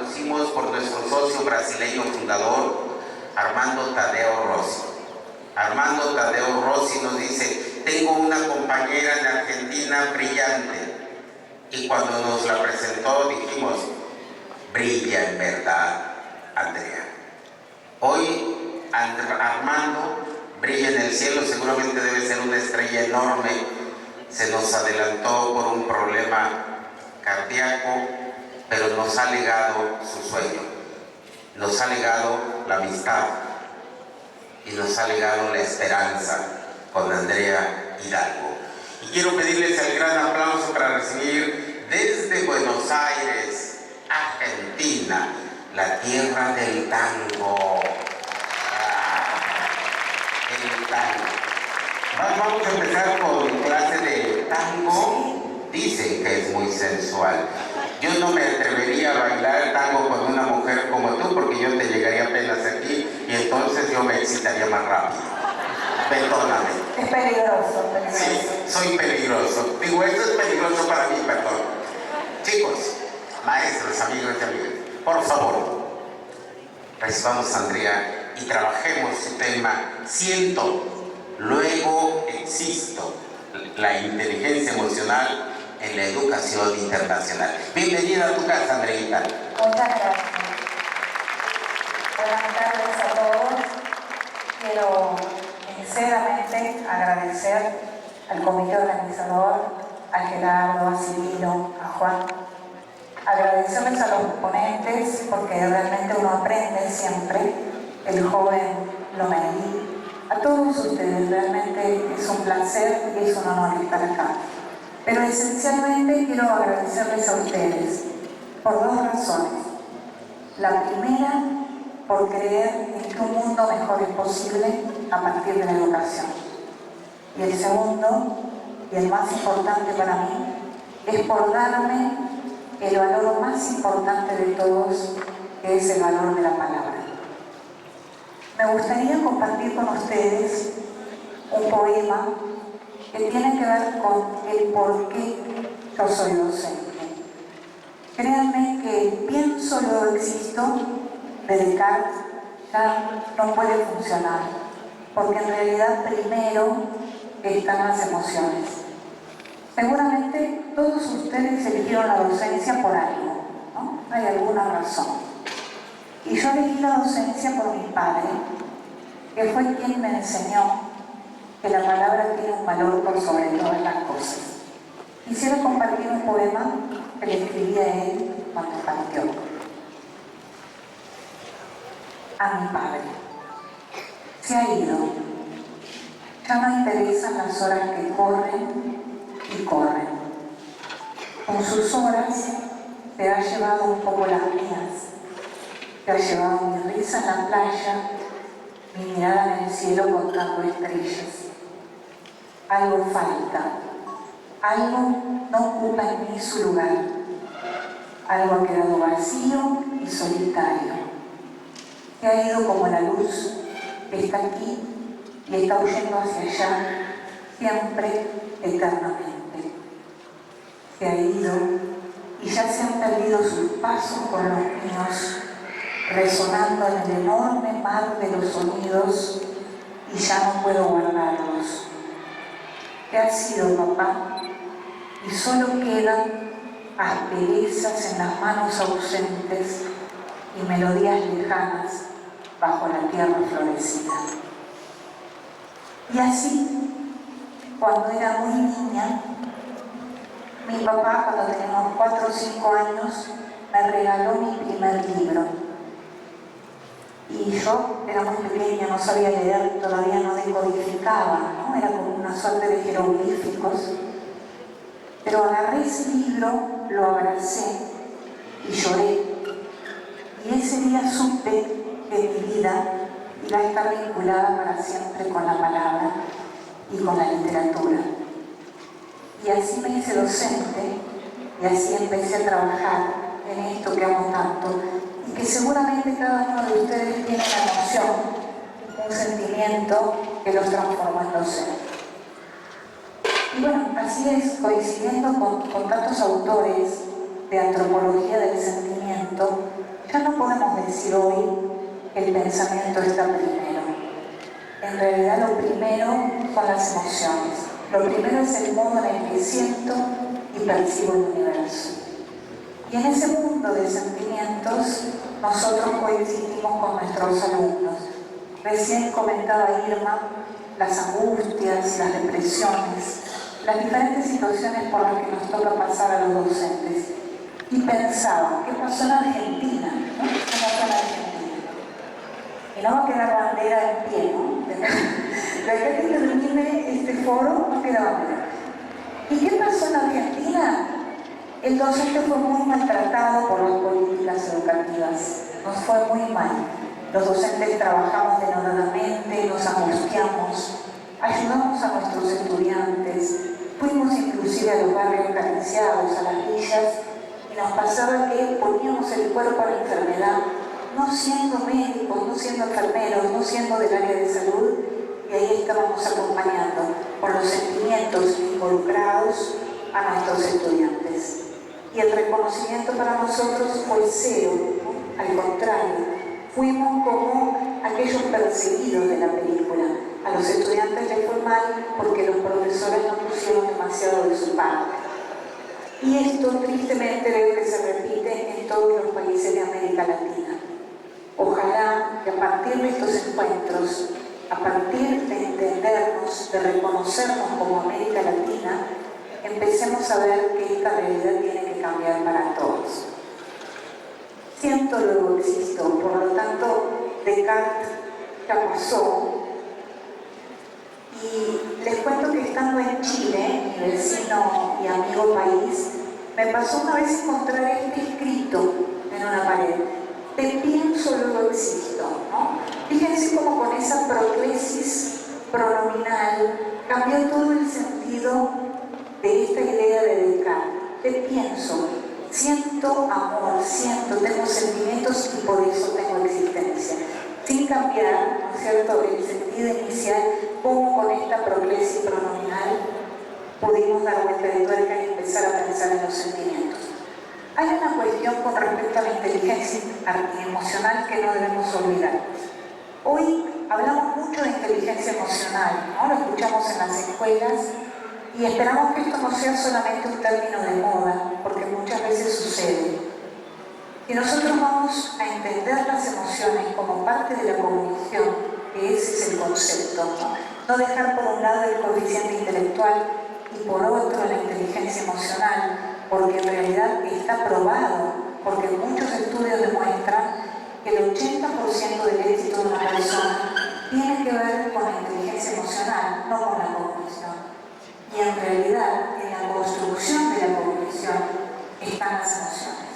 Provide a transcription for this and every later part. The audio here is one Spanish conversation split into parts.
conocimos por nuestro socio brasileño fundador, Armando Tadeo Rossi. Armando Tadeo Rossi nos dice: tengo una compañera en Argentina brillante. Y cuando nos la presentó dijimos: brilla en verdad, Andrea. Hoy Armando brilla en el cielo, seguramente debe ser una estrella enorme. Se nos adelantó por un problema cardíaco, pero nos ha legado su sueño, nos ha legado la amistad y nos ha legado la esperanza con Andrea Hidalgo. Y quiero pedirles el gran aplauso para recibir desde Buenos Aires, Argentina, la tierra del tango. El tango. Vamos a empezar con clase de tango. Dicen que es muy sensual. Yo no me atrevería a bailar tango con una mujer como tú, porque yo te llegaría apenas aquí y entonces yo me excitaría más rápido. Perdóname. Es peligroso, peligroso. Sí, soy peligroso. Digo, eso es peligroso para mí, perdón. Chicos, maestros, amigos y amigas, por favor, recibamos a Andrea y trabajemos su tema Siento, luego existo, la inteligencia emocional en la educación internacional. Bienvenida a tu casa, Andreita. Muchas gracias. Buenas tardes a todos. Quiero sinceramente agradecer al comité organizador, a Gerardo, a Cirilo, a Juan. Agradecerles a los ponentes porque realmente uno aprende siempre, el joven Lomelí. A todos ustedes, realmente es un placer y es un honor estar acá. Pero esencialmente quiero agradecerles a ustedes por dos razones. La primera, por creer en que un mundo mejor es posible a partir de la educación. Y el segundo, y el más importante para mí, es por darme el valor más importante de todos, que es el valor de la palabra. Me gustaría compartir con ustedes un poema que tiene que ver con el por qué yo soy docente. Créanme que pienso, luego existo, de Descartes, ya no puede funcionar, porque en realidad primero están las emociones. Seguramente todos ustedes eligieron la docencia por algo, ¿no? Hay alguna razón. Y yo elegí la docencia por mi padre, que fue quien me enseñó que la palabra tiene un valor por sobre todas las cosas. Quisiera compartir un poema que le escribí a él cuando partió. A mi padre. Se ha ido. Ya no interesan las horas que corren y corren. Con sus horas te ha llevado un poco las mías. Te ha llevado mi risa en la playa, mi mirada en el cielo contando estrellas. Algo falta, algo no ocupa en mí su lugar, algo ha quedado vacío y solitario. Se ha ido como la luz que está aquí y está huyendo hacia allá, siempre, eternamente. Se ha ido y ya se han perdido sus pasos por los míos, resonando en el enorme mar de los sonidos, y ya no puedo guardarlos. ¿Qué ha sido, papá? Y solo quedan asperezas en las manos ausentes y melodías lejanas bajo la tierra florecida. Y así, cuando era muy niña, mi papá, cuando teníamos 4 o 5 años, me regaló mi primer libro. Y yo era muy pequeña, no sabía leer, todavía no decodificaba, ¿no? Era como una suerte de jeroglíficos. Pero agarré ese libro, lo abracé y lloré. Y ese día supe que mi vida iba a estar vinculada para siempre con la palabra y con la literatura. Y así me hice docente y así empecé a trabajar en esto que amo tanto y que seguramente cada uno de ustedes tiene una emoción, un sentimiento que los transforma en docente. Y bueno, así es, coincidiendo con tantos autores de antropología del sentimiento, Ya no podemos decir hoy que el pensamiento está primero. En realidad lo primero son las emociones. Lo primero es el modo en el que siento y percibo el universo. Y en ese mundo de sentimientos nosotros coexistimos con nuestros alumnos. Recién comentaba Irma las angustias, las depresiones, las diferentes situaciones por las que nos toca pasar a los docentes. Y pensaba, ¿qué pasó en Argentina? ¿No? ¿Qué pasó en Argentina? Y no va a quedar bandera en pie, ¿no? De acá que termine este foro, no queda bandera. ¿Y qué pasó en Argentina? El docente fue muy maltratado por las políticas educativas. Nos fue muy mal. Los docentes trabajamos denodadamente, nos angustiamos, ayudamos a nuestros estudiantes, fuimos inclusive a los barrios carenciados, a las villas, y nos pasaba que poníamos el cuerpo a la enfermedad, no siendo médicos, no siendo enfermeros, no siendo del área de salud, y ahí estábamos acompañando con los sentimientos involucrados a nuestros estudiantes. Y el reconocimiento para nosotros fue cero, ¿no? Al contrario, fuimos como aquellos perseguidos de la película. A los estudiantes les fue mal porque los profesores no pusieron demasiado de su parte. Y esto tristemente veo que se repite en todos los países de América Latina. Ojalá que a partir de estos encuentros, a partir de entendernos, de reconocernos como América Latina, empecemos a ver que esta realidad tiene que cambiar para todos. Siento, luego existo, por lo tanto, Descartes ya pasó. Y les cuento que estando en Chile, mi vecino y amigo país, me pasó una vez encontrar este escrito en una pared: te pienso, luego existo, ¿no? Fíjense cómo con esa proclesis pronominal cambió todo el sentido de esta idea de Descartes. Te pienso, siento amor, tengo sentimientos y por eso tengo existencia. Sin cambiar, ¿no es cierto?, el sentido inicial, cómo con esta proclesis pronominal pudimos dar vuelta de tuerca y empezar a pensar en los sentimientos. Hay una cuestión con respecto a la inteligencia emocional que no debemos olvidar. Hoy hablamos mucho de inteligencia emocional, ¿no? Lo escuchamos en las escuelas y esperamos que esto no sea solamente un término de moda, porque muchas veces sucede. Y nosotros vamos a entender las emociones como parte de la comunicación, que ese es el concepto, ¿no? No dejar por un lado el coeficiente intelectual y por otro la inteligencia emocional, porque en realidad está probado, porque muchos estudios demuestran que el 80% del éxito de una persona tiene que ver con la inteligencia emocional, no con la cognición. Y en realidad, en la construcción de la cognición están las emociones.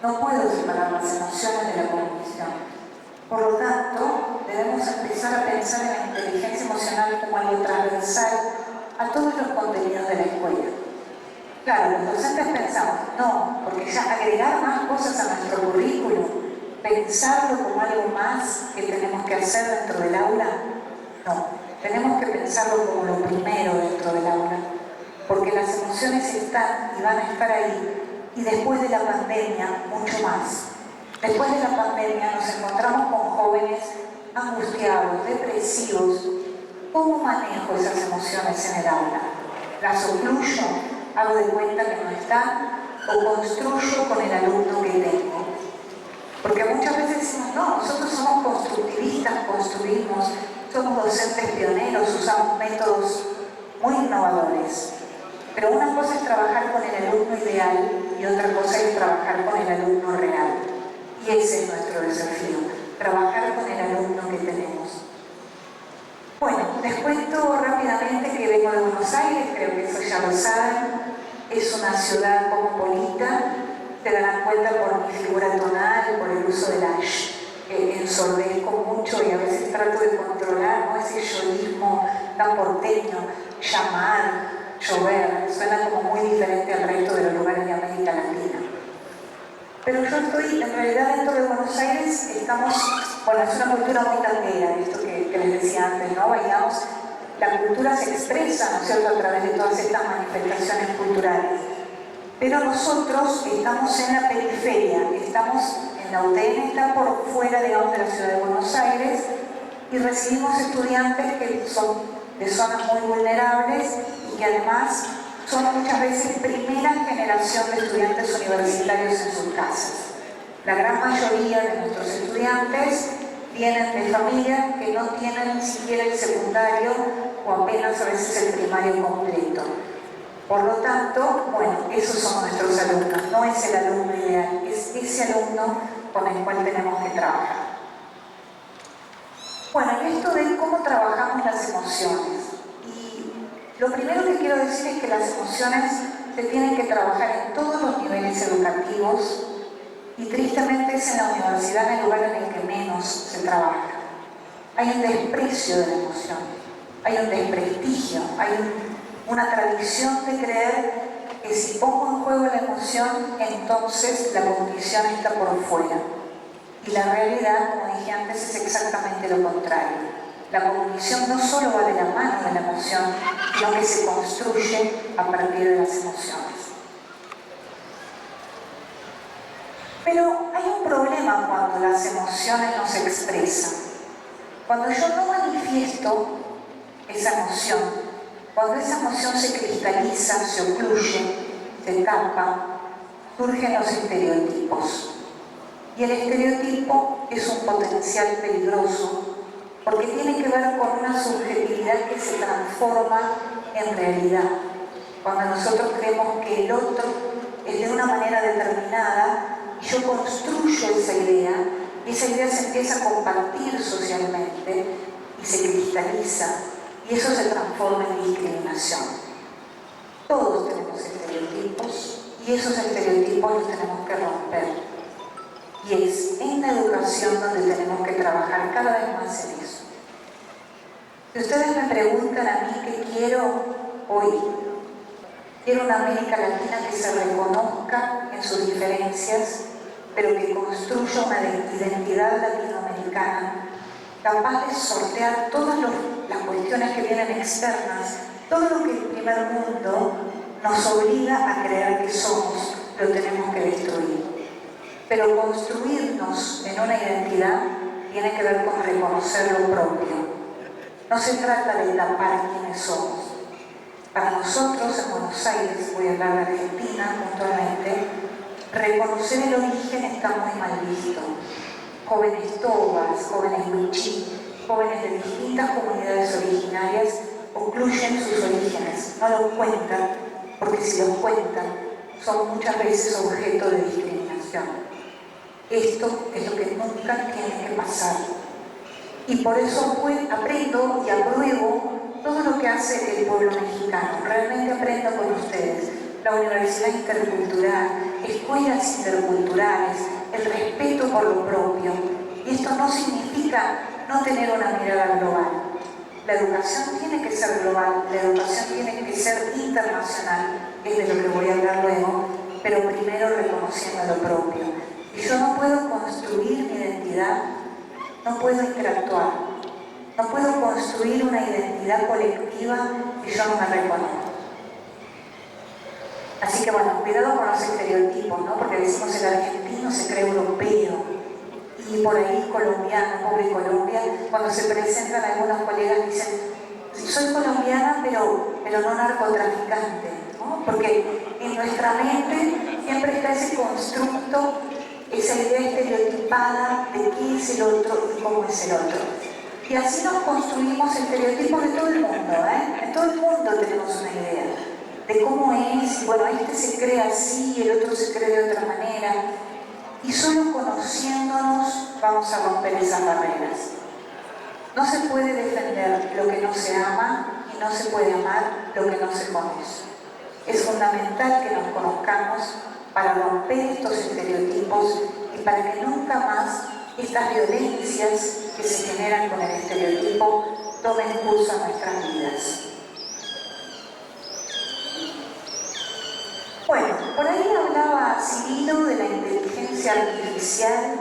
No puedo separar las emociones de la cognición. Por lo tanto, debemos empezar a pensar en la inteligencia emocional como algo transversal a todos los contenidos de la escuela. Claro, los docentes pensamos, no, porque ya agregar más cosas a nuestro currículum, pensarlo como algo más que tenemos que hacer dentro del aula, no, tenemos que pensarlo como lo primero dentro del aula, porque las emociones están y van a estar ahí, y después de la pandemia, mucho más. Después de la pandemia nos encontramos con jóvenes angustiados, depresivos. ¿Cómo manejo esas emociones en el aula? ¿Las ocluyo? ¿Hago de cuenta que no están? ¿O construyo con el alumno que tengo? Porque muchas veces decimos, no, nosotros somos constructivistas, construimos, somos docentes pioneros, usamos métodos muy innovadores. Pero una cosa es trabajar con el alumno ideal y otra cosa es trabajar con el alumno real. Y ese es nuestro desafío, trabajar con el alumno que tenemos. Bueno, les cuento rápidamente que vengo de Buenos Aires, creo que eso ya lo saben. Es una ciudad cosmopolita, se darán cuenta por mi figura tonal, por el uso de la ensordezco mucho y a veces trato de controlar, ¿no?, ese yoísmo tan porteño, llamar, llover, suena como muy diferente al resto de los lugares de América Latina. Pero yo estoy, en realidad, dentro de Buenos Aires, bueno, es una cultura muy tanguera, esto que les decía antes, ¿no? Bailamos, la cultura se expresa, ¿no es cierto?, a través de todas estas manifestaciones culturales. Pero nosotros estamos en la periferia, estamos en La UTN está por fuera, digamos, de la ciudad de Buenos Aires y recibimos estudiantes que son de zonas muy vulnerables y que además son muchas veces primera generación de estudiantes universitarios en sus casas. La gran mayoría de nuestros estudiantes vienen de familias que no tienen ni siquiera el secundario o apenas a veces el primario completo. Por lo tanto, bueno, esos son nuestros alumnos, no es el alumno ideal, es ese alumno con el cual tenemos que trabajar. Bueno, y esto de cómo trabajamos las emociones. Y lo primero que quiero decir es que las emociones se tienen que trabajar en todos los niveles educativos y tristemente es en la universidad el lugar en el que menos se trabaja. Hay un desprecio de la emoción, hay un desprestigio, hay una tradición de creer que si pongo en juego la emoción, entonces la cognición está por fuera. Y la realidad, como dije antes, es exactamente lo contrario. La cognición no solo va de la mano de la emoción, sino que se construye a partir de las emociones. Pero hay un problema cuando las emociones no se expresan. Cuando yo no manifiesto esa emoción, cuando esa emoción se cristaliza, se ocluye, se tapa, surgen los estereotipos. Y el estereotipo es un potencial peligroso porque tiene que ver con una subjetividad que se transforma en realidad. Cuando nosotros creemos que el otro es de una manera determinada y yo construyo esa idea, y esa idea se empieza a compartir socialmente y se cristaliza, y eso se transforma en discriminación. Todos tenemos estereotipos y esos estereotipos los tenemos que romper. Y es en la educación donde tenemos que trabajar cada vez más en eso. Si ustedes me preguntan a mí qué quiero hoy, quiero una América Latina que se reconozca en sus diferencias, pero que construya una identidad latinoamericana capaz de sortear todas las cuestiones que vienen externas, todo lo que el primer mundo nos obliga a creer que somos, lo tenemos que destruir. Pero construirnos en una identidad tiene que ver con reconocer lo propio. No se trata de tapar quiénes somos. Para nosotros en Buenos Aires, voy a hablar de Argentina puntualmente, reconocer el origen está muy mal visto. Jóvenes tobas, jóvenes luchí, jóvenes de distintas comunidades originarias ocluyen sus orígenes, no los cuentan, porque si los cuentan son muchas veces objeto de discriminación. Esto es lo que nunca tiene que pasar. Y por eso aprendo y apruebo todo lo que hace el pueblo mexicano. Realmente aprendo con ustedes. La universidad intercultural, escuelas interculturales, el respeto por lo propio. Y esto no significa no tener una mirada global. La educación tiene que ser global, la educación tiene que ser internacional, es de lo que voy a hablar luego, pero primero reconociendo lo propio. Y yo no puedo construir mi identidad, no puedo interactuar, no puedo construir una identidad colectiva si yo no me reconozco. Así que bueno, cuidado con los estereotipos, ¿no? Porque decimos el argentino se cree europeo y por ahí colombiano, pobre Colombia. Cuando se presentan algunos colegas dicen, soy colombiana pero no narcotraficante, ¿no? Porque en nuestra mente siempre está ese constructo, esa idea estereotipada de qué es el otro y cómo es el otro. Y así nos construimos estereotipos de todo el mundo, ¿eh? En todo el mundo tenemos una idea de cómo es, bueno, este se cree así, el otro se cree de otra manera. Y solo conociéndonos vamos a romper esas barreras. No se puede defender lo que no se ama y no se puede amar lo que no se conoce. Es fundamental que nos conozcamos para romper estos estereotipos y para que nunca más estas violencias que se generan con el estereotipo tomen curso en nuestras vidas. Bueno, por ahí hablaba Cirilo de la inteligencia artificial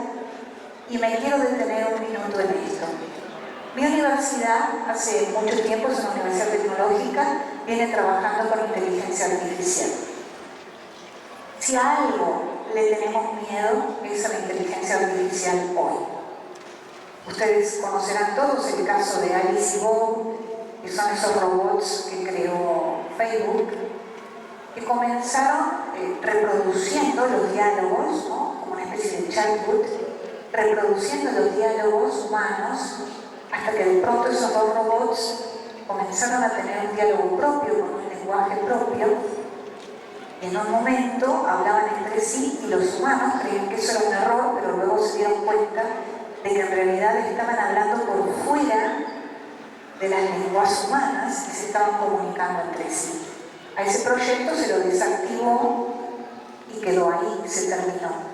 y me quiero detener un minuto en esto. Mi universidad, hace mucho tiempo, es una universidad tecnológica, viene trabajando con inteligencia artificial. Si algo le tenemos miedo es a la inteligencia artificial hoy. Ustedes conocerán todos el caso de Alice y Bob, que son esos robots que creó Facebook, que comenzaron reproduciendo los diálogos, ¿no? Como una especie de chatbot, reproduciendo los diálogos humanos, hasta que de pronto esos dos robots comenzaron a tener un diálogo propio, con un lenguaje propio, y en un momento hablaban entre sí y los humanos creían que eso era un error, pero luego se dieron cuenta de que en realidad estaban hablando por fuera de las lenguas humanas y se estaban comunicando entre sí. A ese proyecto se lo desactivó y quedó ahí, se terminó.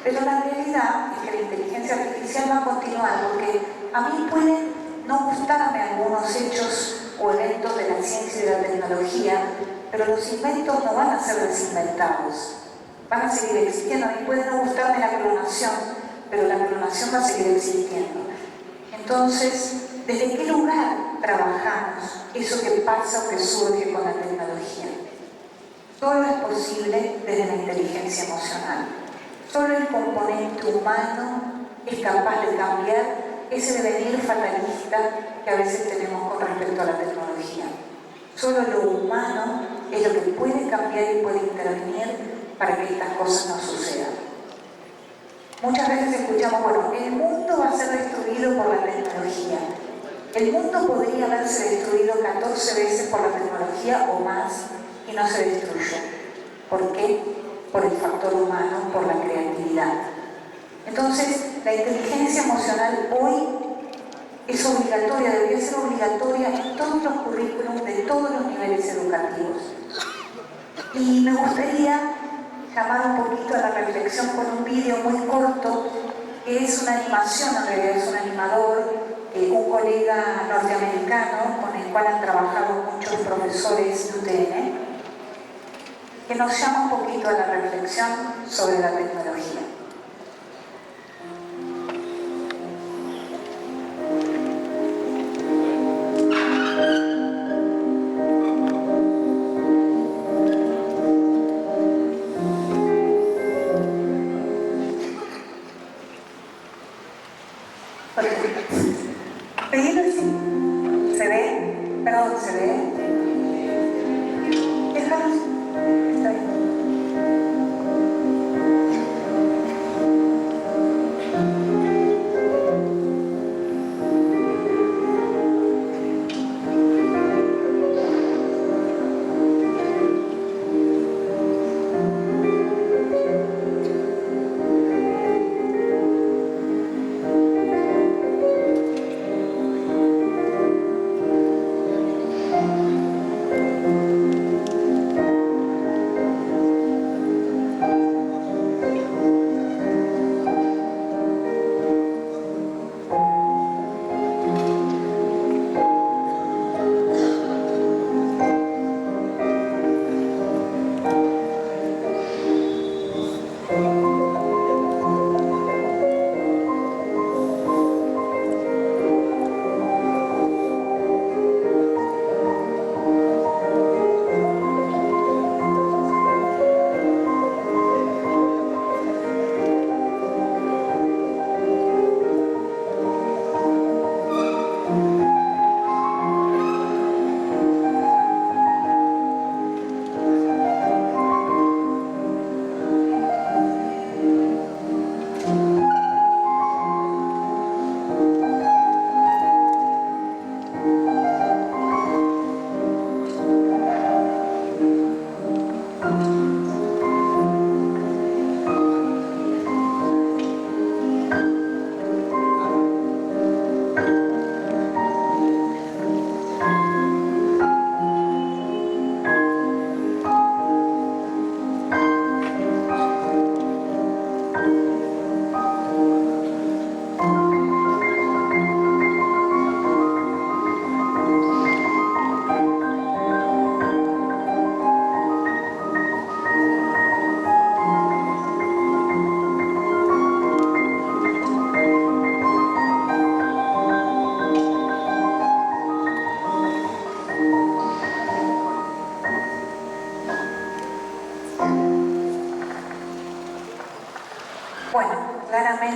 Pero la realidad es que la inteligencia artificial va a continuar, porque a mí pueden no gustarme algunos hechos o eventos de la ciencia y de la tecnología, pero los inventos no van a ser desinventados, van a seguir existiendo. A mí puede no gustarme la clonación, pero la clonación va a seguir existiendo. Entonces, ¿desde qué lugar trabajamos eso que pasa o que surge con la tecnología? Todo es posible desde la inteligencia emocional. Solo el componente humano es capaz de cambiar ese devenir fatalista que a veces tenemos con respecto a la tecnología. Solo lo humano es lo que puede cambiar y puede intervenir para que estas cosas no sucedan. Muchas veces escuchamos, bueno, el mundo va a ser destruido por la tecnología. El mundo podría haberse destruido 14 veces por la tecnología o más y no se destruyó. ¿Por qué? Por el factor humano, por la creatividad. Entonces, la inteligencia emocional hoy es obligatoria, debería ser obligatoria en todos los currículums de todos los niveles educativos. Y me gustaría llamar un poquito a la reflexión con un vídeo muy corto, que es una animación, en realidad es un animador, un colega norteamericano con el cual han trabajado muchos profesores de UTN, que nos llama un poquito a la reflexión sobre la tecnología. Pedilo así. ¿Se ve? Perdón, ¿se ve? Déjalo así. Está bien.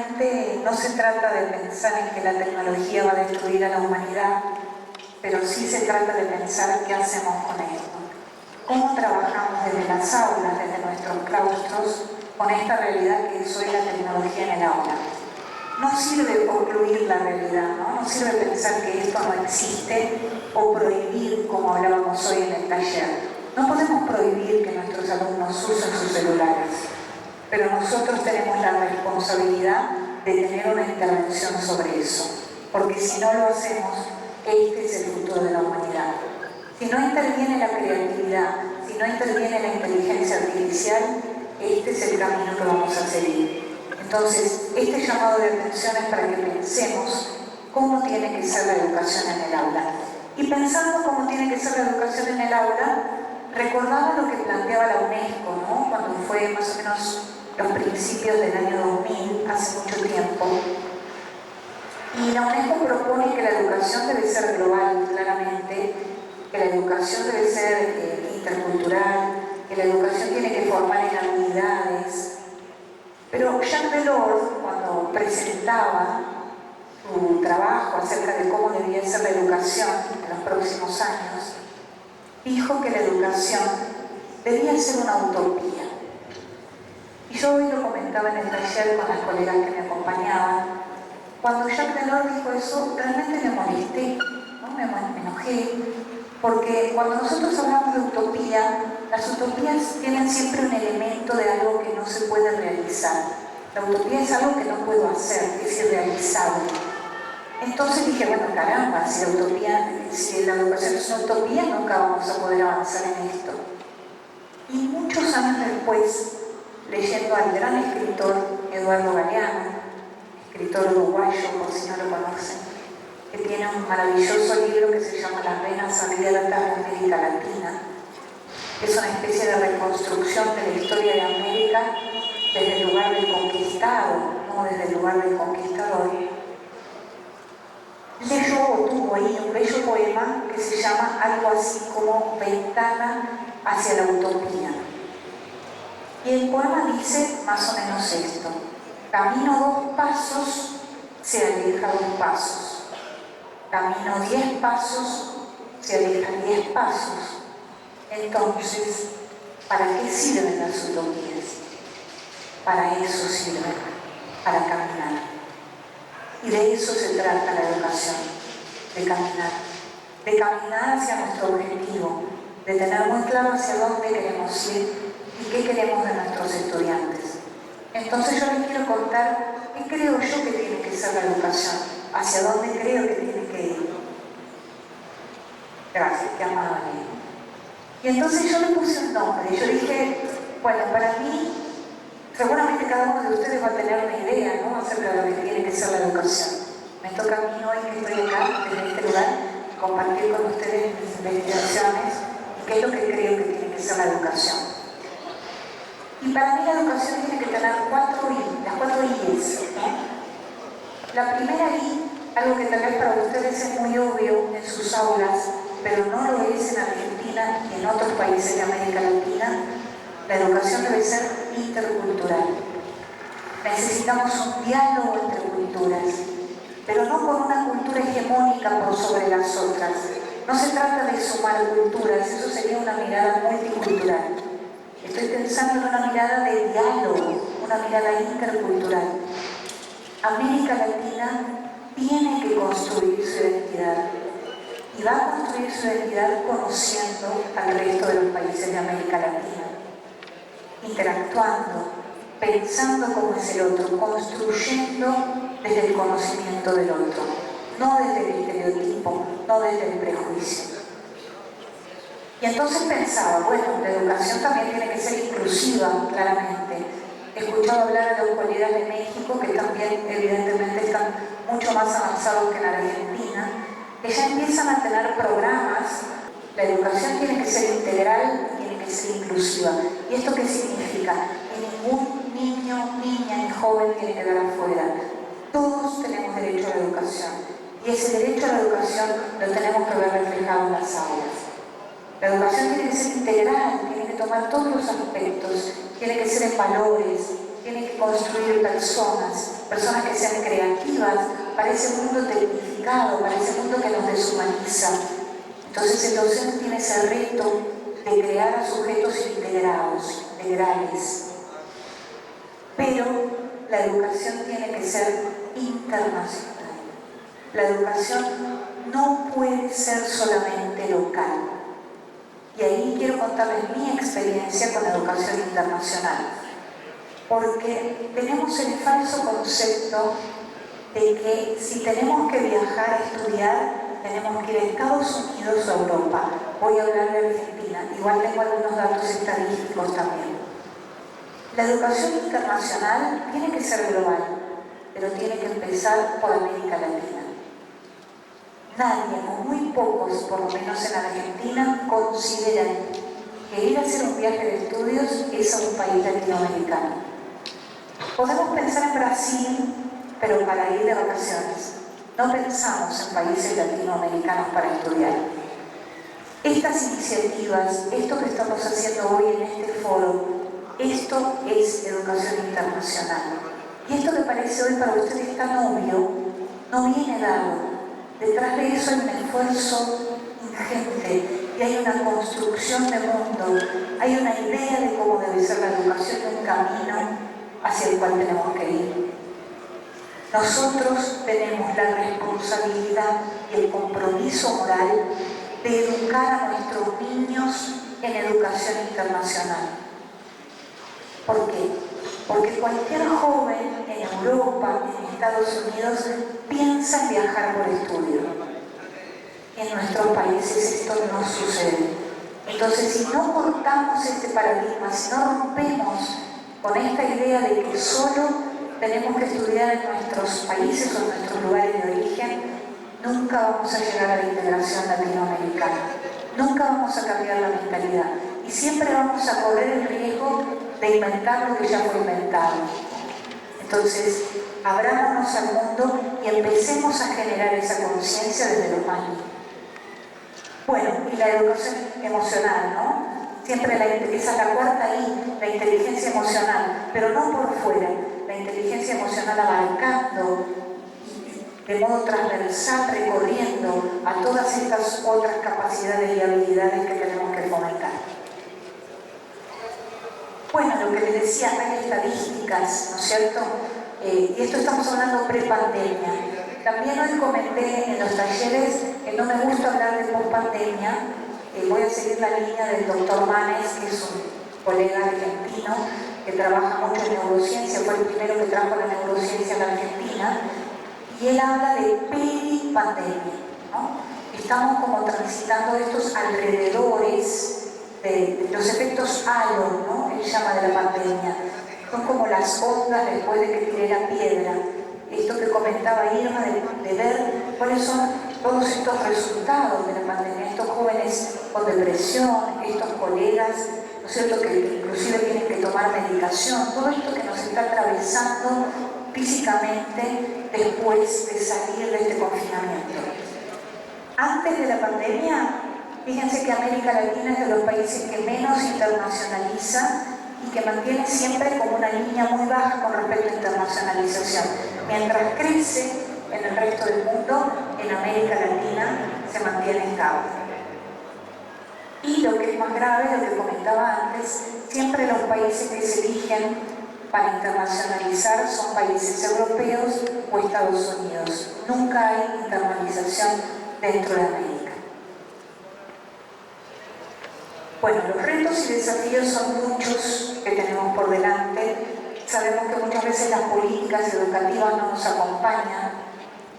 realmente no se trata de pensar en que la tecnología va a destruir a la humanidad, pero sí se trata de pensar qué hacemos con esto. ¿Cómo trabajamos desde las aulas, desde nuestros claustros, con esta realidad que es hoy la tecnología en el aula? No sirve concluir la realidad, ¿no? No sirve pensar que esto no existe o prohibir, como hablábamos hoy en el taller. No podemos prohibir que nuestros alumnos usen sus celulares, pero nosotros tenemos la responsabilidad de tener una intervención sobre eso, porque si no lo hacemos, este es el futuro de la humanidad. Si no interviene la creatividad, si no interviene la inteligencia artificial, este es el camino que vamos a seguir. Entonces, este llamado de atención es para que pensemos cómo tiene que ser la educación en el aula. Y pensando cómo tiene que ser la educación en el aula, recordaba lo que planteaba la UNESCO, ¿no? Cuando fue más o menos los principios del año 2000, hace mucho tiempo. Y la UNESCO propone que la educación debe ser global, claramente, que la educación debe ser intercultural, que la educación tiene que formar en habilidades. Pero Jacques Delors, cuando presentaba su trabajo acerca de cómo debía ser la educación en los próximos años, dijo que la educación debía ser una utopía. Y yo hoy lo comentaba en el taller con las colegas que me acompañaban. Cuando Jacques Delors dijo eso, realmente me molesté, ¿no? Me enojé, porque cuando nosotros hablamos de utopía, las utopías tienen siempre un elemento de algo que no se puede realizar. La utopía es algo que no puedo hacer, es irrealizable. Entonces dije, bueno, caramba, si la educación es una utopía, nunca vamos a poder avanzar en esto. Y muchos años después, leyendo al gran escritor Eduardo Galeano, escritor uruguayo, por si no lo conocen, que tiene un maravilloso libro que se llama Las reinas abiertas de América Latina. Es una especie de reconstrucción de la historia de América desde el lugar del conquistado, no desde el lugar del conquistador. Leyó o tuvo ahí un bello poema que se llama algo así como Ventana hacia la utopía. Y el poema dice más o menos esto: camino 2 pasos, se aleja 2 pasos. Camino 10 pasos, se aleja 10 pasos. Entonces, ¿para qué sirven las utopías? Para eso sirven, para caminar. Y de eso se trata la educación, de caminar hacia nuestro objetivo, de tener muy claro hacia dónde queremos ir y qué queremos de nuestros estudiantes. Entonces yo les quiero contar qué creo yo que tiene que ser la educación, hacia dónde creo que tiene que ir. Gracias, qué amable. Y entonces yo le puse un nombre, yo dije, bueno, para mí, seguramente cada uno de ustedes va a tener una idea, ¿no?, acerca de lo que tiene que ser la educación. Me toca a mí hoy, que estoy acá, desde este lugar, compartir con ustedes mis investigaciones y qué es lo que creo que tiene que ser la educación. Y para mí la educación tiene que tener 4 I, las 4 I's, ¿no? La primera I, algo que tal vez para ustedes es muy obvio en sus aulas, pero no lo es en Argentina y en otros países de América Latina. La educación debe ser intercultural. Necesitamos un diálogo entre culturas, pero no con una cultura hegemónica por sobre las otras. No se trata de sumar culturas, eso sería una mirada multicultural. Estoy pensando en una mirada de diálogo, una mirada intercultural. América Latina tiene que construir su identidad y va a construir su identidad conociendo al resto de los países de América Latina, interactuando, pensando cómo es el otro, construyendo desde el conocimiento del otro, no desde el estereotipo, no desde el prejuicio. Y entonces pensaba, bueno, la educación también tiene que ser inclusiva, claramente. He escuchado hablar a los colegas de México, que también evidentemente están mucho más avanzados que en Argentina, que ya empiezan a tener programas. La educación tiene que ser integral y tiene que ser inclusiva. ¿Y esto qué significa? Que ningún niño, niña ni joven tiene que quedar afuera. Todos tenemos derecho a la educación. Y ese derecho a la educación lo tenemos que ver reflejado en las aulas. La educación tiene que ser integral, tiene que tomar todos los aspectos, tiene que ser en valores, tiene que construir personas que sean creativas para ese mundo tecnificado, para ese mundo que nos deshumaniza. Entonces el docente tiene ese reto de crear a sujetos integrales. Pero la educación tiene que ser internacional. La educación no puede ser solamente local. Y ahí quiero contarles mi experiencia con la educación internacional. Porque tenemos el falso concepto de que si tenemos que viajar a estudiar, tenemos que ir a Estados Unidos o Europa. Voy a hablar de Argentina, igual tengo algunos datos estadísticos también. La educación internacional tiene que ser global, pero tiene que empezar por América Latina. Nadie, o muy pocos, por lo menos en Argentina, consideran que ir a hacer un viaje de estudios es a un país latinoamericano. Podemos pensar en Brasil, pero para ir de vacaciones. No pensamos en países latinoamericanos para estudiar. Estas iniciativas, esto que estamos haciendo hoy en este foro, esto es educación internacional. Y esto que parece hoy para ustedes tan obvio, no viene dado. Detrás de eso hay un esfuerzo ingente y hay una construcción de mundo, hay una idea de cómo debe ser la educación, de un camino hacia el cual tenemos que ir. Nosotros tenemos la responsabilidad y el compromiso moral de educar a nuestros niños en educación internacional. ¿Por qué? Porque cualquier joven en Europa, en Estados Unidos, piensa en viajar por estudio. En nuestros países esto no sucede. Entonces, si no cortamos este paradigma, si no rompemos con esta idea de que solo tenemos que estudiar en nuestros países o en nuestros lugares de origen, nunca vamos a llegar a la integración latinoamericana. Nunca vamos a cambiar la mentalidad. Y siempre vamos a correr el riesgo de inventar lo que ya fue inventado. Entonces, abrámonos al mundo y empecemos a generar esa conciencia desde los más niños. Bueno, y la educación emocional, ¿no? Siempre esa es la cuarta I, la inteligencia emocional, pero no por fuera, la inteligencia emocional abarcando de modo transversal, recorriendo a todas estas otras capacidades y habilidades que tenemos que fomentar. Bueno, lo que les decía, hay estadísticas, ¿no es cierto? Y esto estamos hablando pre-pandemia. También hoy comenté en los talleres que no me gusta hablar de post-pandemia. Voy a seguir la línea del doctor Manes, que es un colega argentino que trabaja mucho en neurociencia, fue el primero que trajo la neurociencia en la Argentina, y él habla de peripandemia, ¿no? Estamos como transitando estos alrededores de los efectos halo, ¿no? Él llama de la pandemia. Son como las ondas después de que tiré la piedra. Esto que comentaba Irma, de ver cuáles son todos estos resultados de la pandemia. Estos jóvenes con depresión, estos colegas, ¿no es cierto?, que inclusive tienen que tomar medicación. Todo esto que nos está atravesando físicamente después de salir de este confinamiento. Antes de la pandemia, fíjense que América Latina es de los países que menos internacionaliza y que mantiene siempre como una línea muy baja con respecto a internacionalización. Mientras crece en el resto del mundo, en América Latina se mantiene estable. Y lo que es más grave, lo que comentaba antes, siempre los países que se eligen para internacionalizar son países europeos o Estados Unidos. Nunca hay internalización dentro de América. Bueno, los retos y desafíos son muchos que tenemos por delante. Sabemos que muchas veces las políticas educativas no nos acompañan,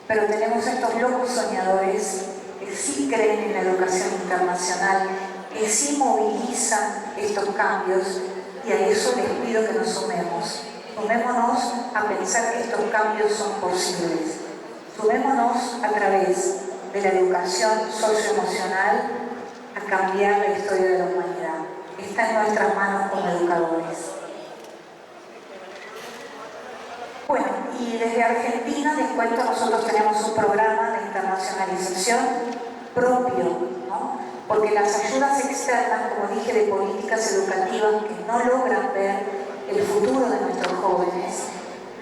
pero tenemos estos locos soñadores que sí creen en la educación internacional, que sí movilizan estos cambios, y a eso les pido que nos sumemos. Sumémonos a pensar que estos cambios son posibles. Sumémonos a través de la educación socioemocional a cambiar la historia de la humanidad. Está en nuestras manos como educadores. Bueno, y desde Argentina, les cuento, nosotros tenemos un programa de internacionalización propio, ¿no? Porque las ayudas externas, como dije, de políticas educativas que no logran ver el futuro de nuestros jóvenes,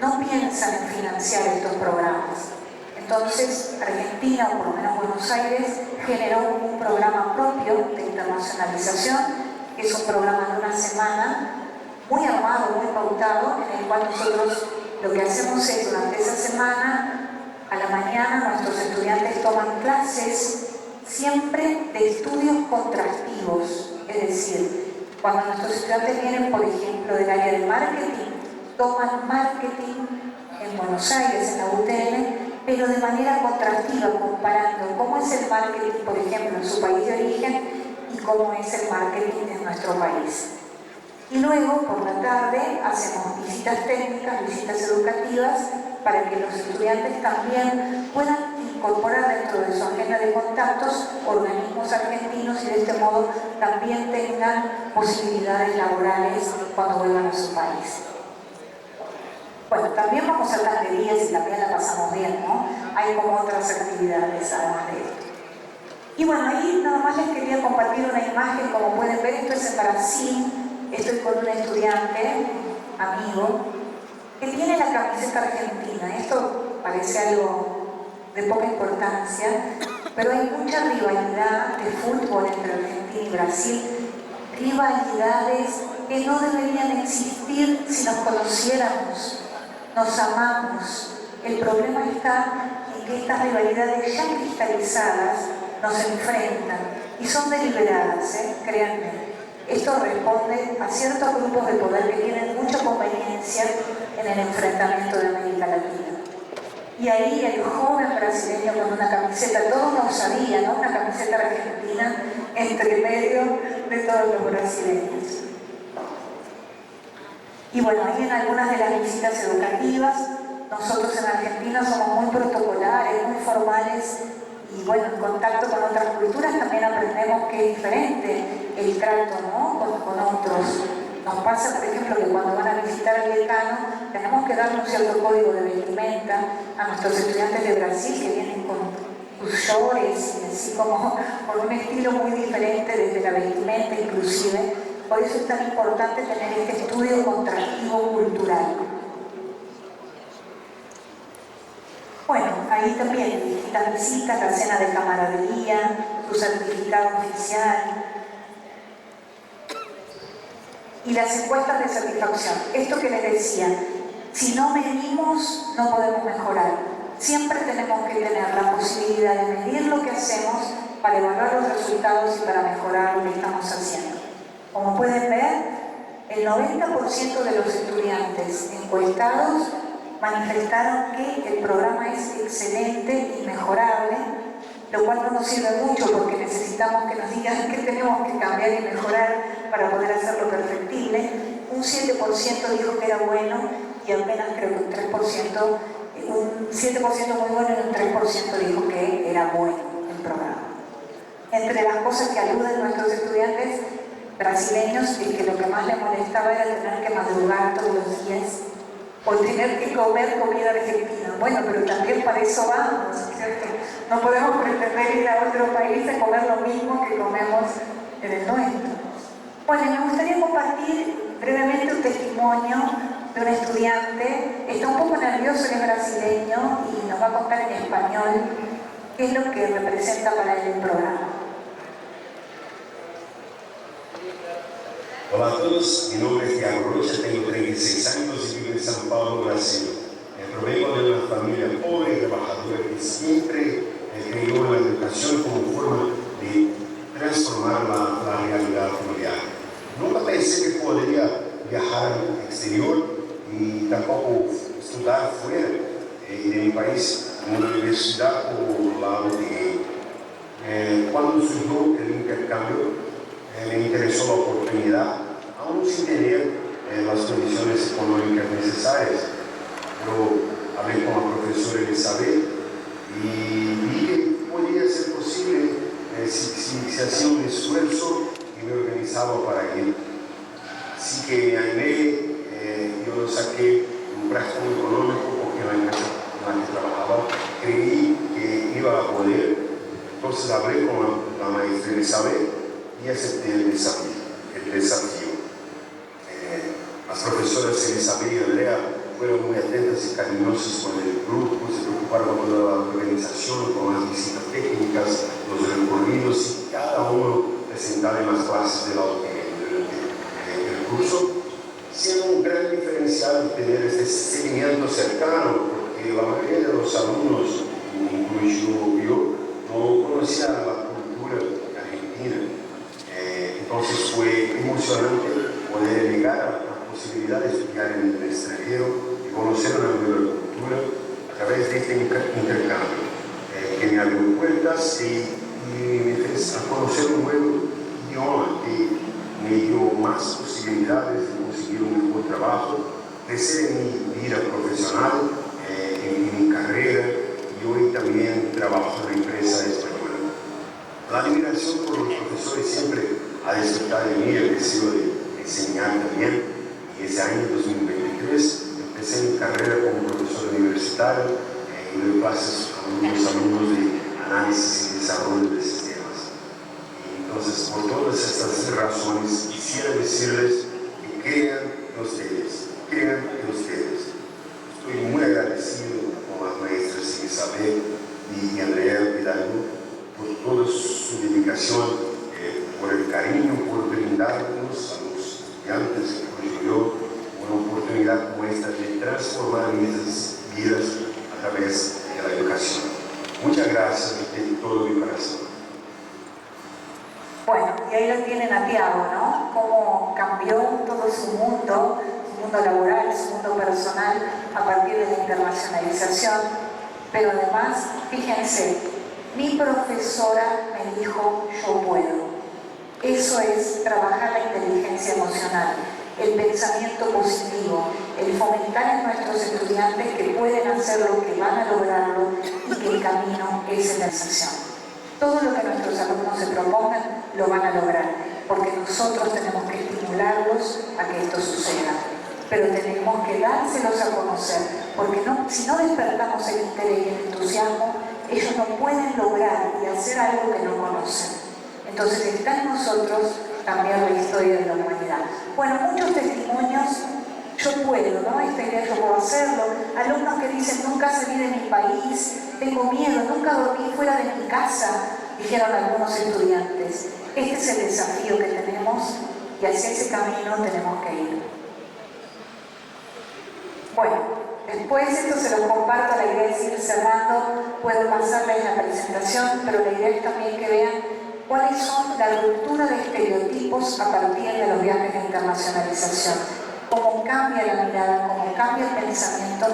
no piensan en financiar estos programas. Entonces, Argentina, o por lo menos Buenos Aires, generó un programa propio de internacionalización, que es un programa de una semana, muy armado, muy pautado, en el cual nosotros lo que hacemos es, durante esa semana, a la mañana, nuestros estudiantes toman clases siempre de estudios contrastivos, es decir, cuando nuestros estudiantes vienen, por ejemplo, del área de marketing, toman marketing en Buenos Aires, en la UTN, pero de manera contrastiva, comparando cómo es el marketing, por ejemplo, en su país de origen y cómo es el marketing en nuestro país. Y luego, por la tarde, hacemos visitas técnicas, visitas educativas, para que los estudiantes también puedan incorporar dentro de su agenda de contactos organismos argentinos y de este modo también tengan posibilidades laborales cuando vuelvan a su país. Bueno, también vamos a tallerías y también la pasamos bien, ¿no? Hay como otras actividades además de esto. Y bueno, ahí nada más les quería compartir una imagen, como pueden ver, esto es en Brasil, estoy con un estudiante, amigo, que tiene la camiseta argentina. Esto parece algo de poca importancia, pero hay mucha rivalidad de fútbol entre Argentina y Brasil, rivalidades que no deberían existir si nos conociéramos. Nos amamos. El problema está en que estas rivalidades ya cristalizadas nos enfrentan y son deliberadas, créanme. Esto responde a ciertos grupos de poder que tienen mucha conveniencia en el enfrentamiento de América Latina. Y ahí el joven brasileño con una camiseta, toda una osadía, ¿no? Una camiseta argentina entre medio de todos los brasileños. Y bueno, ahí en algunas de las visitas educativas, nosotros en Argentina somos muy protocolares, muy formales, y bueno, en contacto con otras culturas también aprendemos que es diferente el trato, ¿no? con otros. Nos pasa, por ejemplo, que cuando van a visitar al decano, tenemos que darle un cierto código de vestimenta a nuestros estudiantes de Brasil que vienen con shorts y así como con un estilo muy diferente desde la vestimenta inclusive. Por eso es tan importante tener este estudio contrastivo cultural. Bueno, ahí también distintas visitas, la cena de camaradería, su certificado oficial y las encuestas de satisfacción. Esto que les decía, si no medimos, no podemos mejorar. Siempre tenemos que tener la posibilidad de medir lo que hacemos para evaluar los resultados y para mejorar lo que estamos haciendo. Como pueden ver, el 90% de los estudiantes encuestados manifestaron que el programa es excelente y mejorable, lo cual no nos sirve mucho porque necesitamos que nos digan qué tenemos que cambiar y mejorar para poder hacerlo perfectible. Un 7% dijo que era bueno y apenas creo que un 7% muy bueno y un 3% dijo que era bueno el programa. Entre las cosas que aluden nuestros estudiantes brasileños es que lo que más les molestaba era tener que madrugar todos los días o tener que comer comida argentina. Bueno, pero también para eso vamos, ¿cierto? No podemos pretender ir a otro país a comer lo mismo que comemos en el nuestro. Bueno, me gustaría compartir brevemente un testimonio de un estudiante. Está un poco nervioso, él es brasileño y nos va a contar en español qué es lo que representa para él el programa. Olá a todos, mi nombre es Thiago Rocha, tengo 36 años y vivo en São Paulo, Brasil. Provengo de una familia pobre y trabajadora que siempre creyó en la educación como forma de transformar la realidad familiar. Nunca pensé que podría viajar al exterior y tampoco estudiar fuera de mi país, en una universidad como la UTN. Cuando surgió el intercambio, me interesó la oportunidad, aún sin tener las condiciones económicas necesarias. Pero hablé con la profesora Elizabeth y vi que podía ser posible si se hacía un esfuerzo y me organizaba para ir. Así que me animé, yo saqué un préstamo económico porque la empresa en la que trabajaba creí que iba a poder. Entonces hablé con la maestra Elizabeth y acepté el desafío. Las profesoras profesoras Elizabeth y Andrea fueron muy atentas y cariñosas con el grupo, se preocuparon por la organización, con las visitas técnicas, los recorridos, y cada uno presentaba en las clases del curso, siendo un gran diferencial tener este seguimiento cercano, porque la mayoría de los alumnos, incluido yo, no conocían la cultura argentina. Entonces fue emocionante poder llegar a la posibilidad de estudiar en el extranjero y conocer una nueva cultura a través de este intercambio, que me abrió puertas y me hizo conocer un nuevo idioma que me dio más posibilidades de conseguir un mejor trabajo, crecer en mi vida profesional, en mi carrera, y hoy también trabajo en una empresa española. La admiración por los profesores siempre ha despertado en mí el deseo de enseñar también, y ese año 2023 empecé mi carrera como profesor universitario y doy clases a unos alumnos de análisis y desarrollo de sistemas. Y entonces, por todas estas razones, quisiera decirles que crean en ustedes, crean en ustedes. Estoy muy agradecido con las maestras Isabel y Andrea Hidalgo por toda su dedicación, por el cariño, por brindarnos a los estudiantes, incluyo yo, una oportunidad como esta de transformar nuestras vidas a través de la educación. Muchas gracias de todo mi corazón. Bueno, y ahí lo tienen a Tiago, ¿no? Cómo cambió todo su mundo laboral, su mundo personal a partir de la internacionalización. Pero además, fíjense, mi profesora me dijo, yo puedo. Eso es trabajar la inteligencia emocional, el pensamiento positivo, el fomentar en nuestros estudiantes que pueden hacerlo, que van a lograrlo y que el camino es la realización. Todo lo que nuestros alumnos se propongan lo van a lograr, porque nosotros tenemos que estimularlos a que esto suceda. Pero tenemos que dárselos a conocer, porque si no despertamos el interés y el entusiasmo, ellos no pueden lograr y hacer algo que no conocen. Entonces está en nosotros cambiar la historia de la humanidad. Bueno, muchos testimonios, yo puedo, ¿no? Esta idea yo puedo hacerlo. Alumnos que dicen, nunca salí de mi país, tengo miedo, nunca dormí fuera de mi casa, dijeron algunos estudiantes. Este es el desafío que tenemos y hacia ese camino tenemos que ir. Bueno, después esto se lo comparto, la idea es ir cerrando, puedo pasarles la presentación, pero la idea es también que vean cuáles son la ruptura de estereotipos a partir de los viajes de internacionalización, cómo cambia la mirada, cómo cambia el pensamiento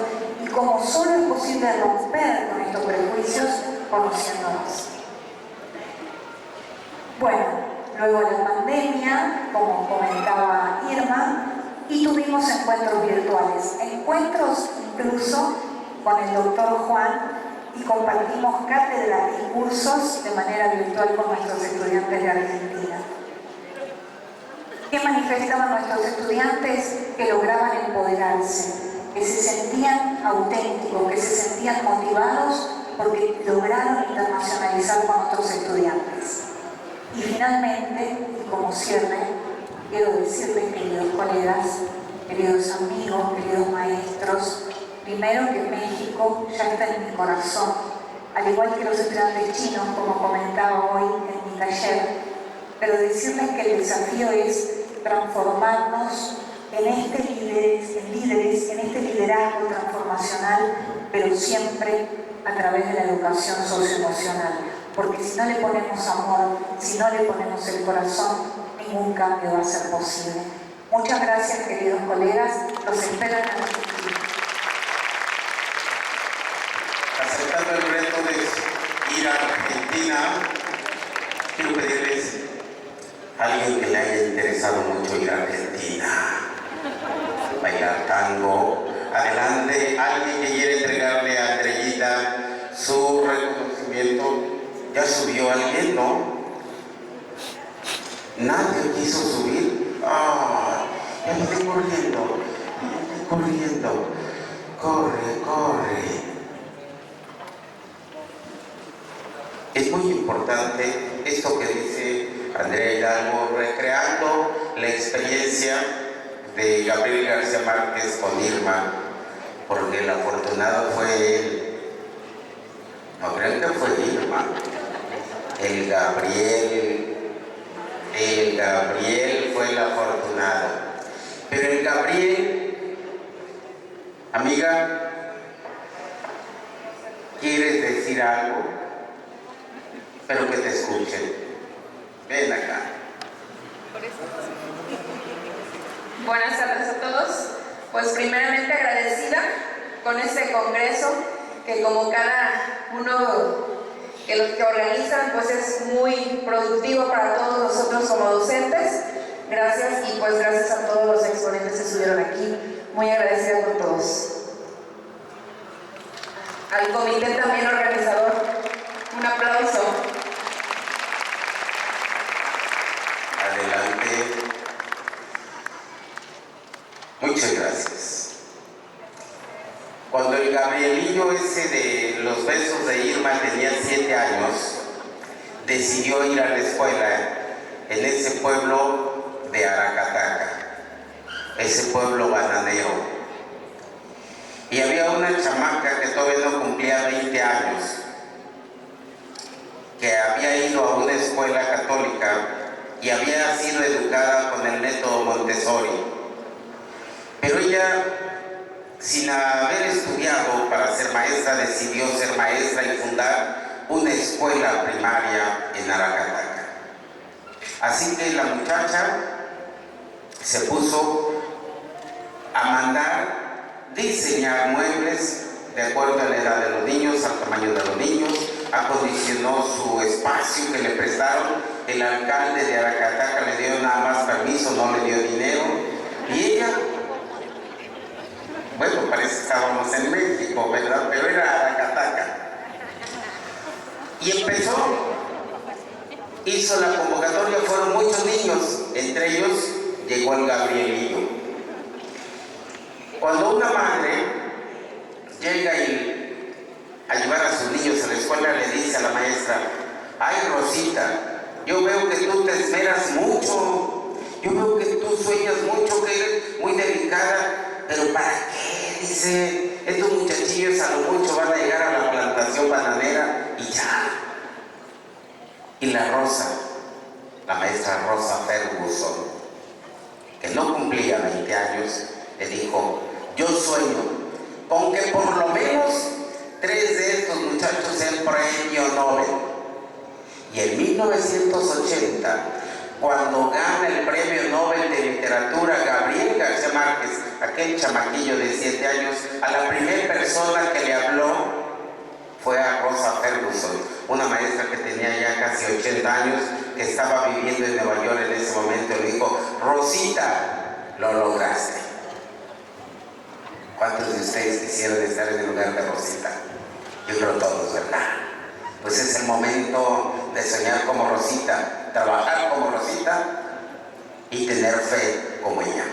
y cómo solo es posible romper con estos prejuicios conociéndonos. Bueno, luego la pandemia, como comentaba Irma, y tuvimos encuentros virtuales, encuentros incluso con el doctor Juan, y compartimos cátedra y cursos de manera virtual con nuestros estudiantes de Argentina. ¿Qué manifestaban nuestros estudiantes? Que lograban empoderarse, que se sentían auténticos, que se sentían motivados porque lograron internacionalizar con otros estudiantes. Y finalmente, y como cierre, quiero decirles, queridos colegas, queridos amigos, queridos maestros, primero que México ya está en mi corazón, al igual que los estudiantes chinos, como comentaba hoy en mi taller, pero decirles que el desafío es transformarnos en este liderazgo transformacional, pero siempre a través de la educación socioemocional, porque si no le ponemos amor, si no le ponemos el corazón, ningún cambio va a ser posible. Muchas gracias, queridos colegas, los espero en Argentina. Aceptando el reto de ir a Argentina, quiero pedirles a alguien que le haya interesado mucho ir a Argentina, bailar tango. Adelante, alguien que quiera entregarle a Andreita su reconocimiento. ¿Ya subió alguien, no? Nadie quiso subir. ¡Ah! Ya estoy corriendo. Corre. Es muy importante esto que dice Andrea Hidalgo, recreando la experiencia de Gabriel García Márquez con Irma, porque el afortunado fue él. No creo que fue Irma. El Gabriel fue el afortunado. Pero el Gabriel, amiga, ¿quieres decir algo? Pero que te escuchen. Ven acá. Buenas tardes a todos. Pues primeramente agradecida con este congreso que como cada uno que los que organizan pues es muy productivo para todos nosotros como docentes. Gracias y pues gracias a todos los exponentes que estuvieron aquí. Muy agradecida por todos. Al comité también organizador, un aplauso. Adelante. Muchas gracias. Cuando el Gabrielillo ese de los besos de Irma tenía 7 años, decidió ir a la escuela en ese pueblo de Aracataca, ese pueblo bananero. Y había una chamaca que todavía no cumplía 20 años, que había ido a una escuela católica y había sido educada con el método Montessori. Pero ella, sin haber estudiado para ser maestra, decidió ser maestra y fundar una escuela primaria en Aracataca. Así que la muchacha se puso a mandar diseñar muebles de acuerdo a la edad de los niños, al tamaño de los niños, acondicionó su espacio que le prestaron. El alcalde de Aracataca le dio nada más permiso, no le dio dinero. Y ella, bueno, parece que estábamos en México, ¿verdad? Pero era Aracataca. Y empezó, hizo la convocatoria, fueron muchos niños, entre ellos llegó el Gabrielillo. Cuando una madre llega a llevar a sus niños a la escuela, le dice a la maestra: ay, Rosita, yo veo que tú te esmeras mucho, yo veo que tú sueñas mucho, que eres muy delicada, pero ¿para qué? Dice, estos muchachillos a lo mucho van a llegar a la plantación bananera y ya. Y la Rosa, la maestra Rosa Ferguson, que no cumplía 20 años, le dijo: yo sueño con que por lo menos 3 de estos muchachos sean premio Nobel. Y en 1980, cuando gana el premio Nobel de Literatura Gabriel García Márquez, aquel chamaquillo de 7 años, a la primera persona que le habló fue a Rosa Ferguson, una maestra que tenía ya casi 80 años, que estaba viviendo en Nueva York en ese momento. Le dijo: Rosita, lo lograste. ¿Cuántos de ustedes quisieran estar en el lugar de Rosita? Yo creo todos, ¿verdad? Pues es el momento de soñar como Rosita, trabajar como Rosita y tener fe como ella.